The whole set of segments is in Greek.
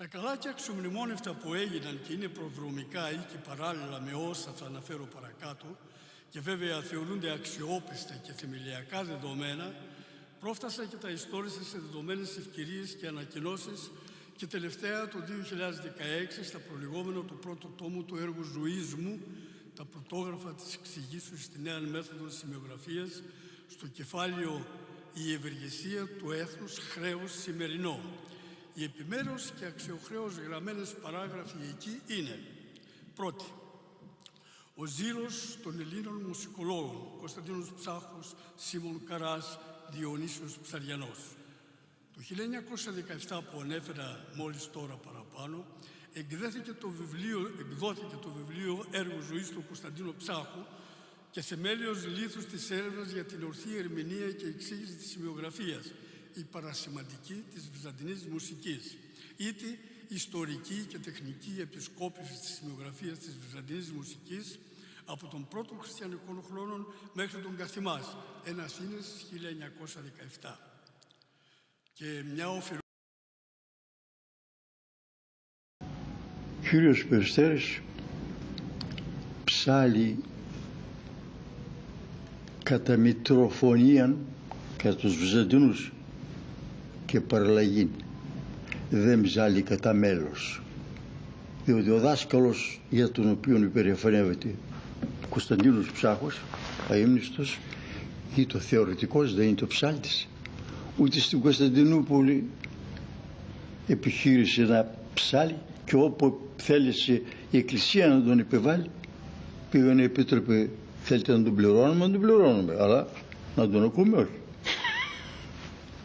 Τα καλά και αξιομνημόνευτα που έγιναν και είναι προδρομικά ή και παράλληλα με όσα θα αναφέρω παρακάτω και βέβαια θεωρούνται αξιόπιστα και θεμελιακά δεδομένα, πρόφτασα και τα ιστόρισα σε δεδομένες ευκαιρίες και ανακοινώσεις και τελευταία το 2016 στα προλεγόμενα του πρώτου τόμου του έργου ζωής μου, τα πρωτόγραφα της εξηγήσεως στη νέα μέθοδο σημειογραφίας, στο κεφάλαιο «Η ευεργεσία του έθνους χρέους σημερινό». Οι επιμέρους και αξιοχρέως γραμμένες παράγραφοι εκεί είναι: πρώτη, ο ζήλος των Ελλήνων μουσικολόγων, Κωνσταντίνος Ψάχος, Σίμων Καράς, Διονύσιος Ψαριανός. Το 1917 που ανέφερα μόλις τώρα παραπάνω, εκδόθηκε το βιβλίο «Έργο ζωής» του Κωνσταντίνου Ψάχου και θεμέλιος λίθους της έρευνας για την ορθή ερμηνεία και εξήγηση της σημειογραφίας, η παρασημαντική της βυζαντινής μουσικής, είτε ιστορική και τεχνική επισκόπηση της σημειογραφίας της βυζαντινής μουσικής από τον πρώτο χριστιανικών χρόνων μέχρι τον Καθημάς, ένα Αθήνες 1917. Και μια Κύριος Περιστέρης ψάλλει κατά μητροφωνίαν, κατά τους Βυζαντινούς και παραλλαγήν, δεν ψάλλει κατά μέλος, διότι ο δάσκαλος για τον οποίο υπερηφανεύεται Κωνσταντίνος Ψάχος, αείμνηστος, ή το θεωρητικός, δεν είναι το ψάλτης. Ούτε στην Κωνσταντινούπολη επιχείρησε να ψάλει και όπου θέλησε η Εκκλησία να τον επιβάλλει, πήγανε επίτροπε, θέλετε να τον πληρώνουμε, να τον πληρώνουμε, αλλά να τον ακούμε όχι.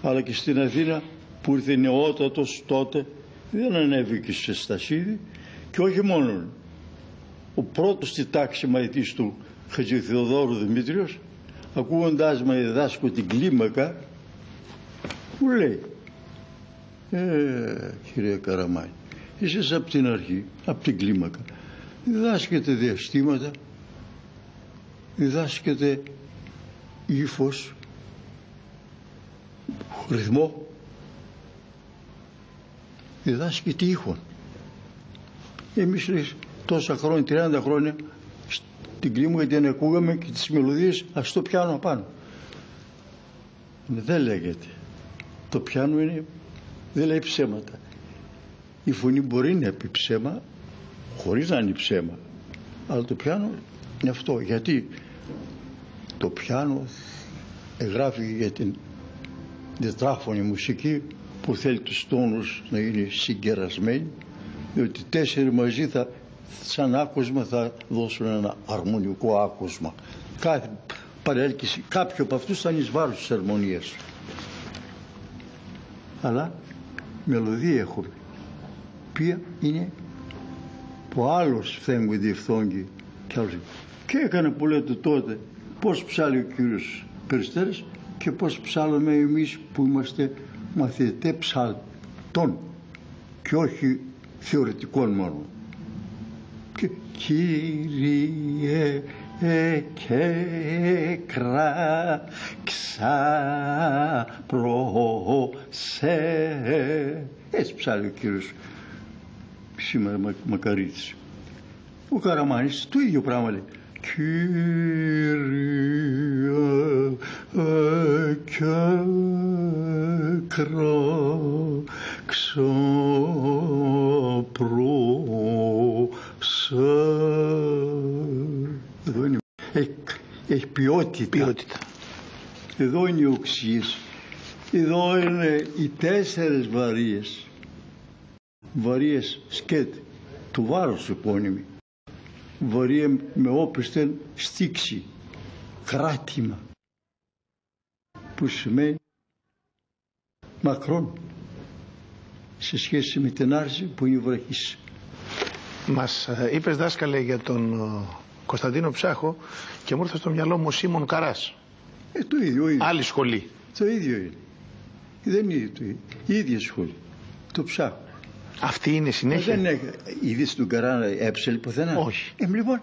Αλλά και στην Αθήνα που ήρθε νεότατος τότε, δεν ανέβηκε σε στασίδι, και όχι μόνο. Ο πρώτος στη τάξη μαθητής του Χατζηθεοδόρου Δημήτριος, ακούγοντάς με διδάσκω την κλίμακα, μου λέει: κύριε Καραμάνη, εσείς από την αρχή, από την κλίμακα, διδάσκετε διαστήματα, διδάσκετε ύφος, ρυθμό, διδάσκεται ήχον. Εμείς τόσα χρόνια, 30 χρόνια, στην κλίμακα την ακούγαμε και τις μελωδίες ας το πιάνω απάνω. Δεν λέγεται. Το πιάνο είναι, δεν λέει ψέματα. Η φωνή μπορεί να πει ψέμα χωρίς να είναι ψέμα, αλλά το πιάνο είναι αυτό. Γιατί το πιάνο γράφει για την τετράχφωνη μουσική που θέλει τους τόνους να είναι συγκερασμένοι, διότι 4 μαζί θα, σαν άκουσμα, θα δώσουν ένα αρμονικό άκουσμα. Κάθε παρέλκυση, κάποιο από αυτούς θα είναι εις βάρος της αρμονίας. Αλλά μελωδία έχουμε, ποια είναι που άλλος φθέγγει διεφθόγγει και άλλος. Και έκανε που λέτε τότε πώς ψάλλει ο κύριος Περιστέρης και πώς ψάλλουμε εμείς που είμαστε μαθητές ψαλτών και όχι θεωρητικών μόνο. Και Κύριε και ξαπρώσε, έτσι ψάλλει ο κύριος σήμερα Μακαρίτης. Ο Καραμάνης το ίδιο πράγμα λέει: Κύριε και ξαπρώσε. Εδώ είναι, έχει ποιότητα. Εδώ είναι οι οξύες. Εδώ είναι οι 4 βαρίες σκέτ του βάρους επώνυμη. Βαρία με όπισθεν στίξη, κράτημα, που σημαίνει μακρόν σε σχέση με την άρση που είναι βραχής. Μας είπες, δάσκαλε, για τον Κωνσταντίνο Ψάχο και μου ήρθε στο μυαλό μου ο Σίμων Καράς. Το ίδιο είναι. Άλλη σχολή. Το ίδιο είναι. Δεν είναι το ίδιο. Η ίδια σχολή. Το Ψάχο. Αυτή είναι συνέχεια. Δεν έχει είδηση του Καρά έψελ πουθενά. Όχι. Λοιπόν,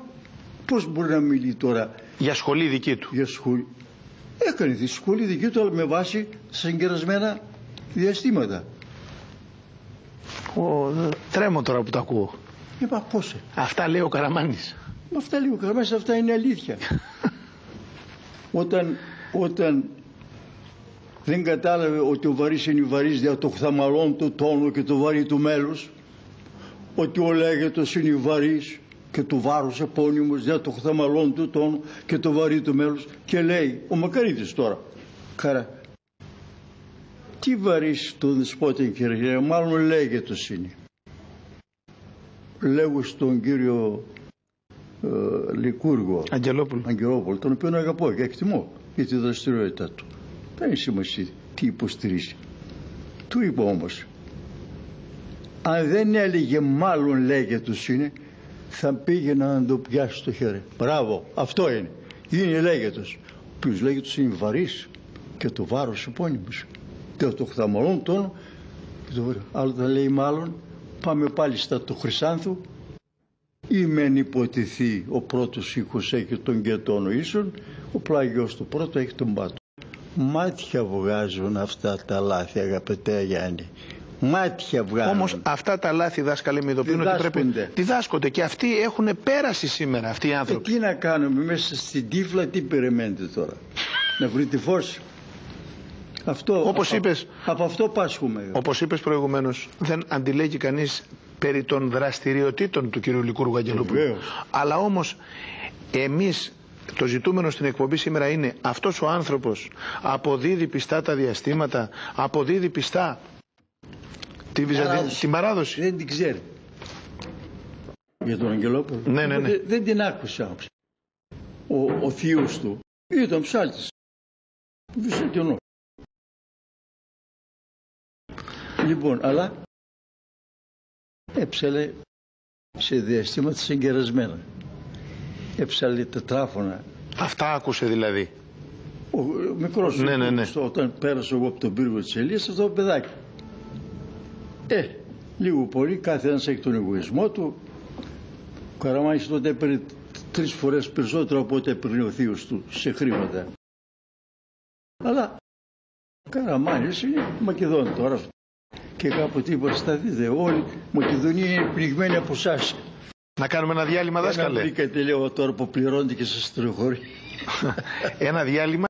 πώς μπορεί να μιλεί τώρα για σχολή δική του? Για σχολή. Έκανε τη σχολή δική του, αλλά με βάση συγκερασμένα διαστήματα. Τρέμω τώρα που το ακούω. Είπα πώς. Αυτά λέει ο Καραμάνης. Αυτά λέει ο Καραμάνης, αυτά είναι αλήθεια. Όταν δεν κατάλαβε ότι ο βαρύς είναι βαρύς δια το χθαμαλών του τόνου και το βαρύ του μέλους, ότι ο λέγετος είναι βαρύς και του βάρους επώνυμος δια το χθαμαλών του τόνου και το βαρύ του μέλους, και λέει ο Μακαρίτης τώρα, Καρά, τι βαρύς το δεσπότη κύριε, μάλλον λέγετος είναι. Λέγω στον κύριο Λικούργο Αγγελόπουλο, τον οποίο αγαπώ και εκτιμώ για τη δραστηριότητά του. Δεν είναι σημασία τι υποστηρίζει. Του είπα όμως, αν δεν έλεγε μάλλον λέγετος είναι, θα πήγαινα να το πιάσει στο χέρι. Μπράβο, αυτό είναι. Είναι λέγετος. Ο οποίος λέγετος είναι βαρύς και το βάρος επώνυμος. Και το χθαμαλών τόνο. Άλλο θα λέει μάλλον, πάμε πάλι στα του Χρυσάνθου. Ή μεν υποτιθεί ο πρώτος οίκος έχει τον Κετόνο ίσον, ο πλάγιος του πρώτο έχει τον πάτο. Μάτια βγάζουν αυτά τα λάθη, αγαπητέ Γιάννη. Μάτια βγάζουν. Όμως αυτά τα λάθη, δάσκαλε, με ειδοποιούν ότι πρέπει. Διδάσκονται και αυτοί έχουν πέρασει σήμερα, αυτοί οι άνθρωποι. Τι να κάνουμε μέσα στην τύφλα, τι περιμένετε τώρα. Να βρει τη φως. Από αυτό πάσχουμε. Όπως είπες προηγουμένως, δεν αντιλέγει κανείς περί των δραστηριοτήτων του κ. Λικούργου Αγγελόπουλου. Αλλά όμως εμείς, το ζητούμενο στην εκπομπή σήμερα είναι αυτός ο άνθρωπος αποδίδει πιστά τα διαστήματα, αποδίδει πιστά την παράδοση. Δεν την ξέρει. Για τον Αγγελόπουλο. Ναι. Δεν την άκουσα. Ο θείος του ήταν ψάλτης. Βυσσοκενό. Λοιπόν, αλλά έψαλε σε διαστήματα συγκερασμένα. Έψαλε τετράφωνα. Αυτά άκουσε δηλαδή. Ο μικρός ναι. Όταν πέρασα εγώ από τον πύργο της Ελίας, αυτό το παιδάκι. Λίγο πολύ, κάθε ένας έχει τον εγωισμό του. Ο Καραμάνης τότε έπαιρνε 3 φορές περισσότερο από ό,τι έπαιρνε ο θείος του σε χρήματα. Αλλά ο Καραμάνης είναι Μακεδόν τώρα. Και κάποτε είπα, σταθείτε όλοι, Μακεδονία είναι πνιγμένη από εσάς. Να κάνουμε ένα διάλειμμα, δάσκαλε. Βρήκατε, λέω, τώρα που πληρώνετε και σας στροχωρεί. Ένα διάλειμμα.